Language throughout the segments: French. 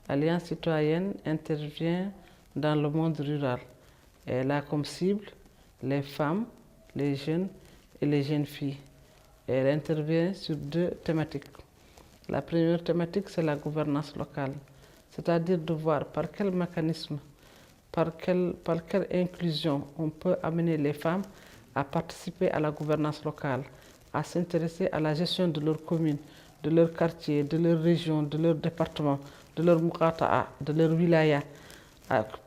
l'Alliance citoyenne intervient dans le monde rural. Elle a comme cible les femmes, les jeunes et les jeunes filles. Elle intervient sur 2 thématiques. La première thématique, c'est la gouvernance locale, c'est-à-dire de voir par quel mécanisme, par quelle inclusion on peut amener les femmes à participer à la gouvernance locale, à s'intéresser à la gestion de leur commune, de leur quartier, de leur région, de leur département, de leur muqata'a, de leur wilaya,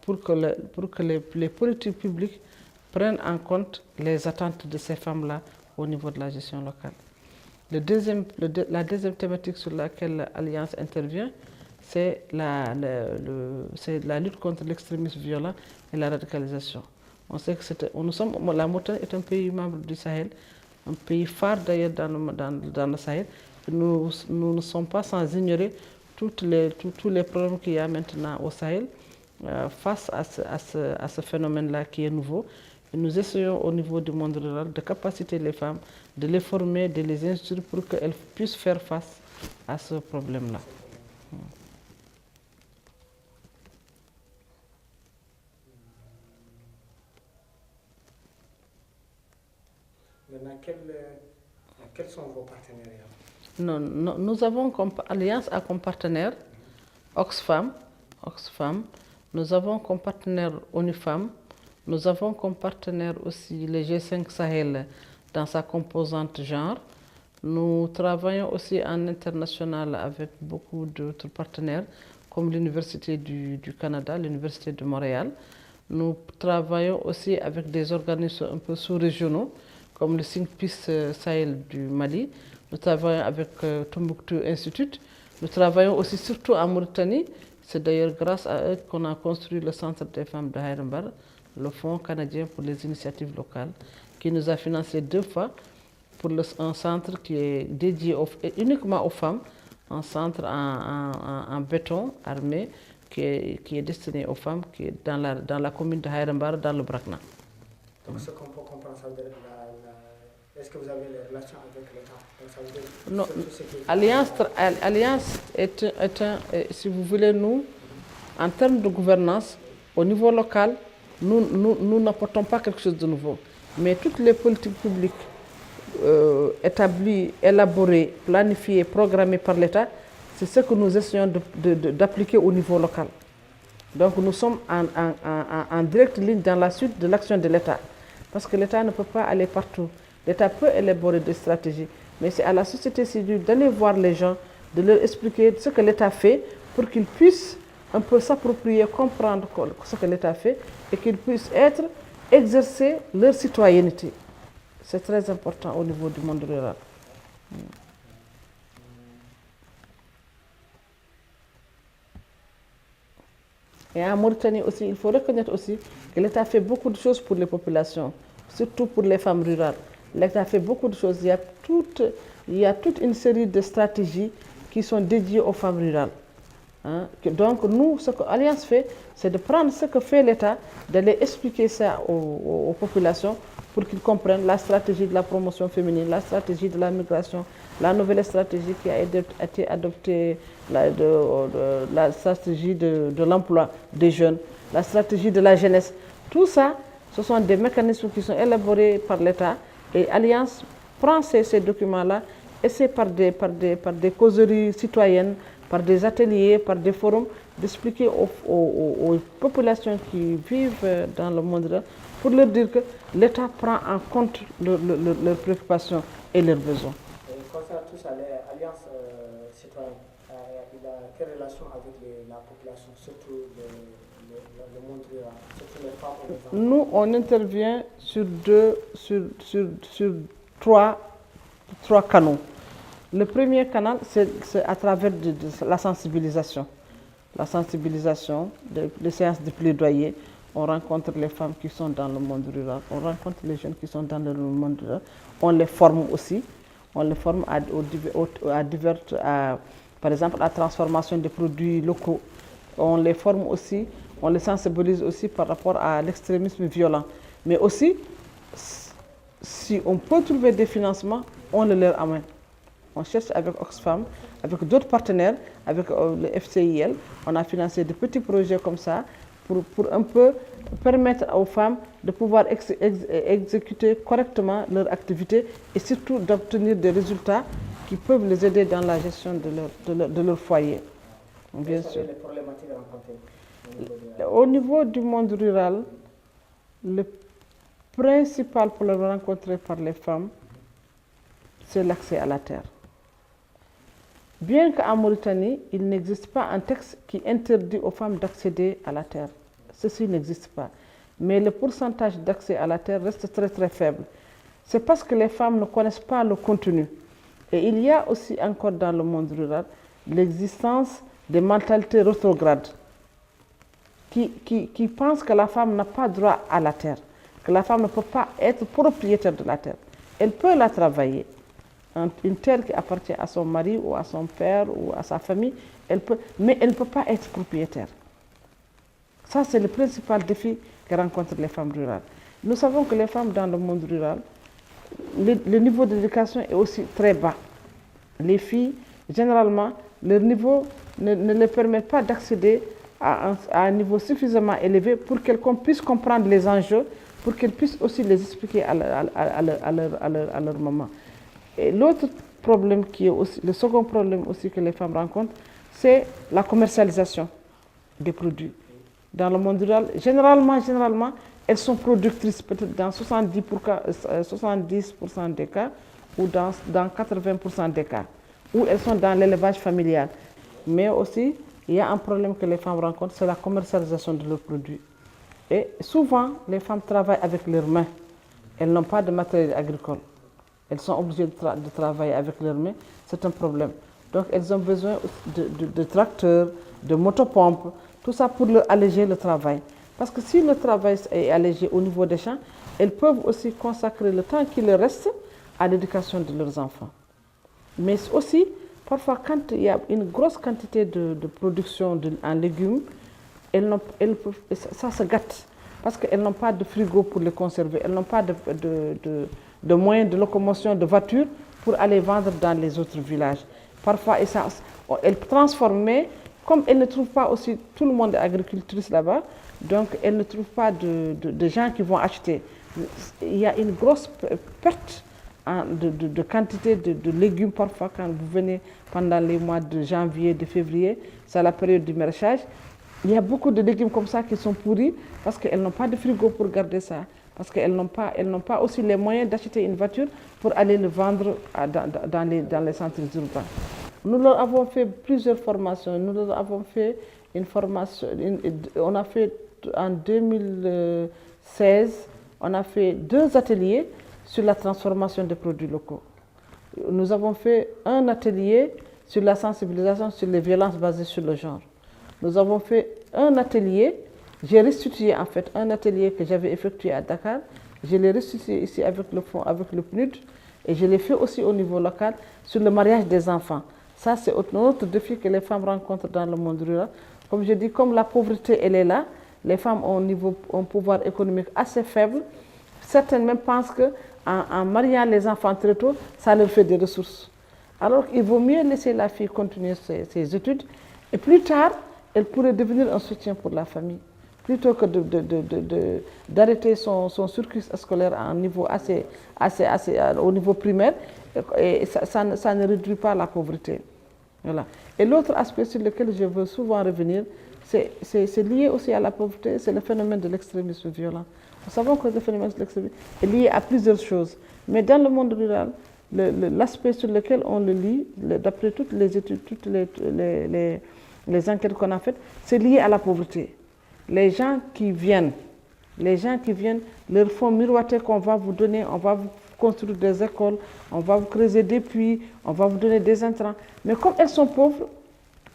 pour que les politiques publiques prennent en compte les attentes de ces femmes-là au niveau de la gestion locale. La deuxième thématique sur laquelle l'Alliance intervient, c'est la lutte contre l'extrémisme violent et la radicalisation. On sait que la Mauritanie est un pays membre du Sahel, un pays phare d'ailleurs dans le Sahel. Nous ne sommes pas sans ignorer tous les problèmes qu'il y a maintenant au Sahel face à ce phénomène-là qui est nouveau. Et nous essayons au niveau du monde rural de capaciter les femmes, de les former, de les instruire pour qu'elles puissent faire face à ce problème-là. Maintenant, quels sont vos partenariats? Nous avons comme Alliance comme partenaire Oxfam. Nous avons comme partenaire ONU-Femmes. Nous avons comme partenaire aussi le G5 Sahel dans sa composante genre. Nous travaillons aussi en international avec beaucoup d'autres partenaires comme l'Université du Canada, l'Université de Montréal. Nous travaillons aussi avec des organismes un peu sous-régionaux comme le Think Peace Sahel du Mali. Nous travaillons avec Tombouctou Institute. Nous travaillons aussi surtout en Mauritanie. C'est d'ailleurs grâce à eux qu'on a construit le Centre des femmes de Haïrembar, le Fonds canadien pour les initiatives locales, qui nous a financé 2 fois pour un centre qui est dédié uniquement aux femmes, un centre en béton armé qui est destiné aux femmes, qui est dans la commune de Haïrembar, dans le Brakna. Donc ce qu'on peut comprendre, ça veut dire est-ce que vous avez des relations avec l'État? Non, Alliance est si vous voulez, nous, en termes de gouvernance, au niveau local, nous n'apportons pas quelque chose de nouveau. Mais toutes les politiques publiques établies, élaborées, planifiées, programmées par l'État, c'est ce que nous essayons d'appliquer au niveau local. Donc nous sommes en directe ligne dans la suite de l'action de l'État. Parce que l'État ne peut pas aller partout. L'État peut élaborer des stratégies, mais c'est à la société civile d'aller voir les gens, de leur expliquer ce que l'État fait pour qu'ils puissent un peu s'approprier, comprendre ce que l'État fait et qu'ils puissent exercer leur citoyenneté. C'est très important au niveau du monde rural. Et en Mauritanie aussi, il faut reconnaître aussi que l'État fait beaucoup de choses pour les populations, surtout pour les femmes rurales. L'État fait beaucoup de choses. Il y a toute une série de stratégies qui sont dédiées aux femmes rurales. Donc nous, ce que l'Alliance fait, c'est de prendre ce que fait l'État, d'aller expliquer ça aux populations pour qu'ils comprennent la stratégie de la promotion féminine, la stratégie de la migration, la nouvelle stratégie qui a été adoptée, la stratégie de l'emploi des jeunes, la stratégie de la jeunesse. Tout ça, ce sont des mécanismes qui sont élaborés par l'État et Alliance prend ces documents-là et c'est par des causeries citoyennes, par des ateliers, par des forums, d'expliquer aux populations qui vivent dans le monde rural pour leur dire que l'État prend en compte leurs préoccupations et leurs besoins. Concernant tout ça, l'Alliance citoyenne, il a quelle relation avec la population, surtout le monde rural, surtout les femmes et les enfants? Nous, on intervient sur trois canaux. Le premier canal, c'est à travers la sensibilisation. La sensibilisation, des séances de plaidoyer. On rencontre les femmes qui sont dans le monde rural, on rencontre les jeunes qui sont dans le monde rural, on les forme aussi. On les forme par exemple, à la transformation des produits locaux. On les forme aussi, on les sensibilise aussi par rapport à l'extrémisme violent. Mais aussi, si on peut trouver des financements, on le leur amène. On cherche avec Oxfam, avec d'autres partenaires, avec le FCIL. On a financé de petits projets comme ça pour un peu permettre aux femmes de pouvoir exécuter correctement leur activité et surtout d'obtenir des résultats qui peuvent les aider dans la gestion de leur foyer. Bien sûr. Les problématiques rencontrées au niveau du monde rural, le principal problème rencontré par les femmes, c'est l'accès à la terre. Bien qu'en Mauritanie, il n'existe pas un texte qui interdit aux femmes d'accéder à la terre. Ceci n'existe pas. Mais le pourcentage d'accès à la terre reste très très faible. C'est parce que les femmes ne connaissent pas le contenu. Et il y a aussi encore dans le monde rural l'existence des mentalités rétrogrades qui pensent que la femme n'a pas droit à la terre, que la femme ne peut pas être propriétaire de la terre. Elle peut la travailler. Une terre qui appartient à son mari ou à son père ou à sa famille, mais elle ne peut pas être propriétaire. Ça, c'est le principal défi que rencontrent les femmes rurales. Nous savons que les femmes dans le monde rural, le niveau d'éducation est aussi très bas. Les filles, généralement, leur niveau ne leur permet pas d'accéder à un niveau suffisamment élevé pour qu'elles puissent comprendre les enjeux, pour qu'elles puissent aussi les expliquer à leur maman. Et l'autre problème qui est aussi, le second problème aussi que les femmes rencontrent, c'est la commercialisation des produits. Dans le monde rural, généralement, elles sont productrices peut-être dans 70% des cas ou dans 80% des cas, où elles sont dans l'élevage familial. Mais aussi, il y a un problème que les femmes rencontrent, c'est la commercialisation de leurs produits. Et souvent, les femmes travaillent avec leurs mains. Elles n'ont pas de matériel agricole. Elles sont obligées de travailler avec leurs mains. C'est un problème. Donc, elles ont besoin de tracteurs, de motopompes, tout ça pour leur alléger le travail. Parce que si le travail est allégé au niveau des champs, elles peuvent aussi consacrer le temps qui leur reste à l'éducation de leurs enfants. Mais aussi, parfois, quand il y a une grosse quantité de production en légumes, ça se gâte. Parce qu'elles n'ont pas de frigo pour les conserver. Elles n'ont pas de moyens de locomotion, de voitures pour aller vendre dans les autres villages. Parfois, elles transforment, mais comme elles ne trouvent pas aussi, tout le monde est agricultrice là-bas, donc elles ne trouvent pas de gens qui vont acheter. Il y a une grosse perte de quantité de légumes parfois quand vous venez pendant les mois de janvier, de février, c'est la période du maraîchage. Il y a beaucoup de légumes comme ça qui sont pourris parce qu'elles n'ont pas de frigo pour garder ça, parce qu'elles n'ont pas aussi les moyens d'acheter une voiture pour aller le vendre dans les centres urbains. Nous leur avons fait plusieurs formations. Nous leur avons fait une formation, on a fait en 2016, on a fait 2 ateliers sur la transformation des produits locaux. Nous avons fait un atelier sur la sensibilisation sur les violences basées sur le genre. Nous avons fait un atelier, j'ai restitué en fait un atelier que j'avais effectué à Dakar. Je l'ai restitué ici avec le fonds, avec le PNUD, et je l'ai fait aussi au niveau local sur le mariage des enfants. Ça, c'est un autre défi que les femmes rencontrent dans le monde rural. Comme je dis, comme la pauvreté, elle est là, les femmes ont un pouvoir économique assez faible. Certaines même pensent qu'en mariant les enfants très tôt, ça leur fait des ressources. Alors il vaut mieux laisser la fille continuer ses études et plus tard, elle pourrait devenir un soutien pour la famille. Plutôt que d'arrêter son cursus scolaire à un niveau au niveau primaire, et ça ne réduit pas la pauvreté. Voilà. Et l'autre aspect sur lequel je veux souvent revenir, c'est lié aussi à la pauvreté, c'est le phénomène de l'extrémisme violent. Nous savons que le phénomène de l'extrémisme est lié à plusieurs choses. Mais dans le monde rural, l'aspect sur lequel on le lit, d'après toutes les études, toutes les enquêtes qu'on a faites, c'est lié à la pauvreté. Les gens qui viennent leur font miroiter qu'on va vous donner, on va vous construire des écoles, on va vous creuser des puits, on va vous donner des intrants. Mais comme elles sont pauvres,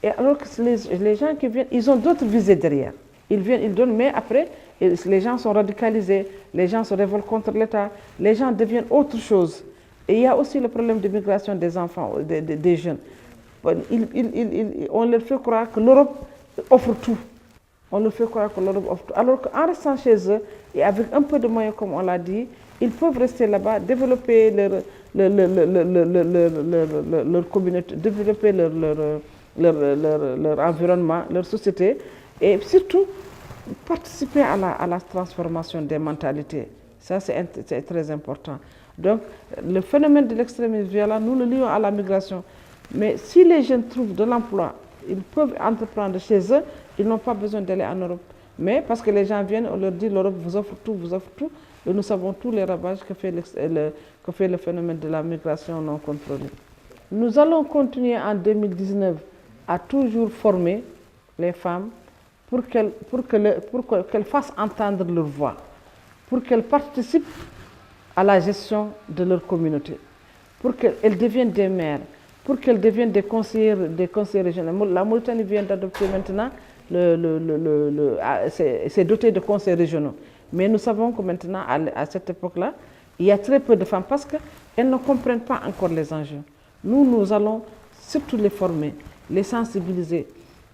et alors que les gens qui viennent, ils ont d'autres visées derrière. Ils viennent, ils donnent, mais après, les gens sont radicalisés, les gens se révoltent contre l'État, les gens deviennent autre chose. Et il y a aussi le problème de migration des enfants, des jeunes. On leur fait croire que l'Europe offre tout. on leur fait croire que l'Europe offre tout. Alors qu'en restant chez eux, et avec un peu de moyens, comme on l'a dit, ils peuvent rester là-bas, développer leur communauté, développer leur environnement, leur société, et surtout participer à la transformation des mentalités. Ça, c'est très important. Donc, le phénomène de l'extrémisme violent, nous le lions à la migration. Mais si les jeunes trouvent de l'emploi, ils peuvent entreprendre chez eux, ils n'ont pas besoin d'aller en Europe. Mais parce que les gens viennent, on leur dit l'Europe vous offre tout, et nous savons tous les ravages que fait le phénomène de la migration non contrôlée. Nous allons continuer en 2019 à toujours former les femmes pour qu'elles fassent entendre leur voix, pour qu'elles participent à la gestion de leur communauté, pour qu'elles deviennent des maires, pour qu'elles deviennent des conseillers régionaux. La Mauritanie vient d'adopter maintenant, c'est doté de conseils régionaux. Mais nous savons que maintenant, à cette époque-là, il y a très peu de femmes parce qu'elles ne comprennent pas encore les enjeux. Nous allons surtout les former, les sensibiliser,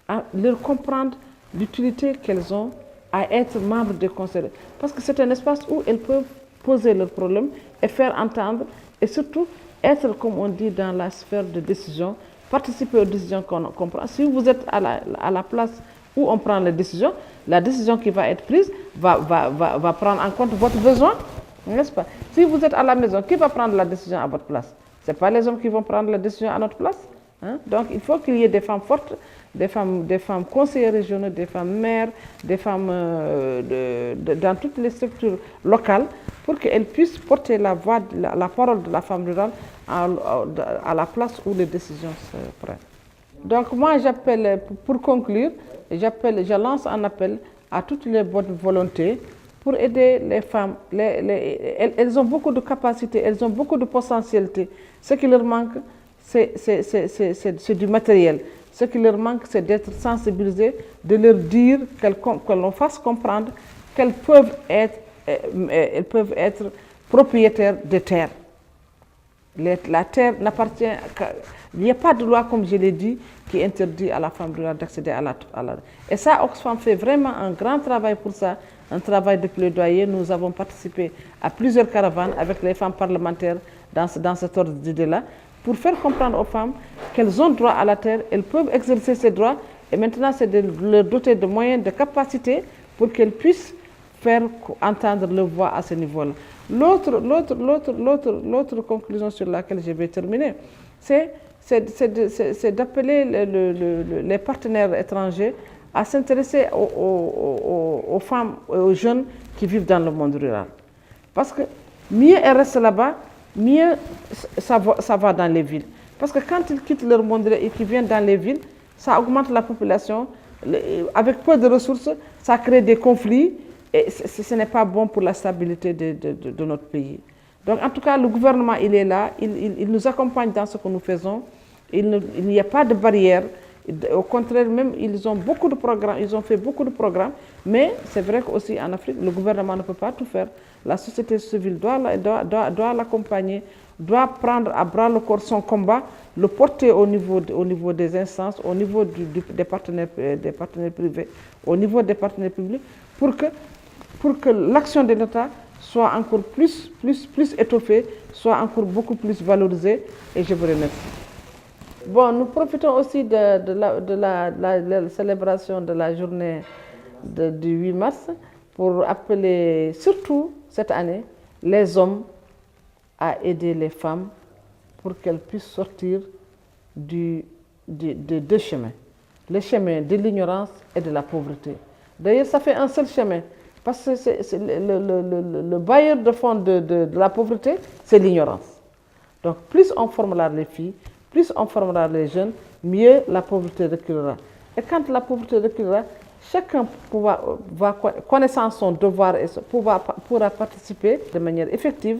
à leur comprendre l'utilité qu'elles ont à être membres des conseils. Parce que c'est un espace où elles peuvent poser leurs problèmes et faire entendre, et surtout être, comme on dit, dans la sphère de décision, participer aux décisions qu'on prend. Si vous êtes à la place où on prend les décisions, la décision qui va être prise va prendre en compte votre besoin, n'est-ce pas? Si vous êtes à la maison, qui va prendre la décision à votre place? Ce n'est pas les hommes qui vont prendre la décision à notre place. Hein? Donc il faut qu'il y ait des femmes fortes, des femmes conseillers régionaux, des femmes maires, des femmes dans toutes les structures locales pour qu'elles puissent porter la voix, la parole de la femme rurale à la place où les décisions se prennent. Donc moi j'appelle, pour conclure, je lance un appel à toutes les bonnes volontés pour aider les femmes. Elles ont beaucoup de capacités, elles ont beaucoup de potentialités. Ce qui leur manque, c'est du matériel. Ce qui leur manque, c'est d'être sensibilisées, de leur dire, qu'elles fasse comprendre qu'elles peuvent être propriétaires de terres. La terre n'appartient qu'à... Il n'y a pas de loi, comme je l'ai dit, qui interdit à la femme rurale d'accéder à la... Et ça, Oxfam fait vraiment un grand travail pour ça, un travail de plaidoyer. Nous avons participé à plusieurs caravanes avec les femmes parlementaires dans cet ordre d'idée-là, pour faire comprendre aux femmes qu'elles ont droit à la terre, elles peuvent exercer ces droits, et maintenant c'est de leur doter de moyens, de capacités, pour qu'elles puissent faire entendre leur voix à ce niveau-là. L'autre conclusion sur laquelle je vais terminer, c'est d'appeler les partenaires étrangers à s'intéresser aux femmes et aux jeunes qui vivent dans le monde rural. Parce que mieux elles restent là-bas, mieux ça va dans les villes. Parce que quand ils quittent leur monde et qu'ils viennent dans les villes, ça augmente la population. Avec peu de ressources, ça crée des conflits et ce n'est pas bon pour la stabilité de notre pays. Donc en tout cas, le gouvernement, il est là, il nous accompagne dans ce que nous faisons. Il n'y a pas de barrière. Au contraire, même, ils ont beaucoup de programmes, ils ont fait beaucoup de programmes, mais c'est vrai qu'aussi en Afrique, le gouvernement ne peut pas tout faire. La société civile doit l'accompagner, doit prendre à bras le corps son combat, le porter au niveau des instances, au niveau des partenaires privés, au niveau des partenaires publics, pour que l'action de l'État soit encore plus étoffée, soit encore beaucoup plus valorisée. Et je vous remercie. Bon, nous profitons aussi de la célébration de la journée du 8 mars pour appeler, surtout cette année, les hommes à aider les femmes pour qu'elles puissent sortir de deux chemins. Le chemin de l'ignorance et de la pauvreté. D'ailleurs, ça fait un seul chemin, parce que le bailleur de fonds de la pauvreté, c'est l'ignorance. Donc, plus on formera les filles, plus on formera les jeunes, mieux la pauvreté reculera. Et quand la pauvreté reculera, chacun connaissant son devoir et pourra participer de manière effective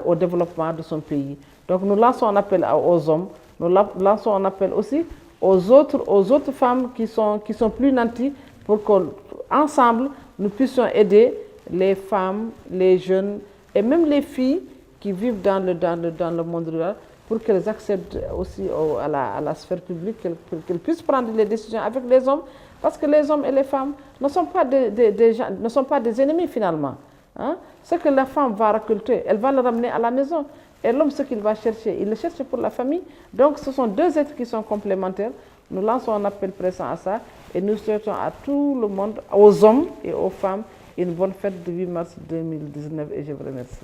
au développement de son pays. Donc nous lançons un appel aux hommes, nous lançons un appel aussi aux autres femmes qui sont plus nantis pour qu'ensemble nous puissions aider les femmes, les jeunes et même les filles qui vivent dans le monde rural pour qu'elles accèdent aussi à la sphère publique, qu'elles puissent prendre les décisions avec les hommes, parce que les hommes et les femmes ne sont pas ne sont pas des ennemis finalement. Hein? Ce que la femme va récolter, elle va le ramener à la maison. Et l'homme, ce qu'il va chercher, il le cherche pour la famille. Donc ce sont deux êtres qui sont complémentaires. Nous lançons un appel pressant à ça et nous souhaitons à tout le monde, aux hommes et aux femmes, une bonne fête du 8 mars 2019 et je vous remercie.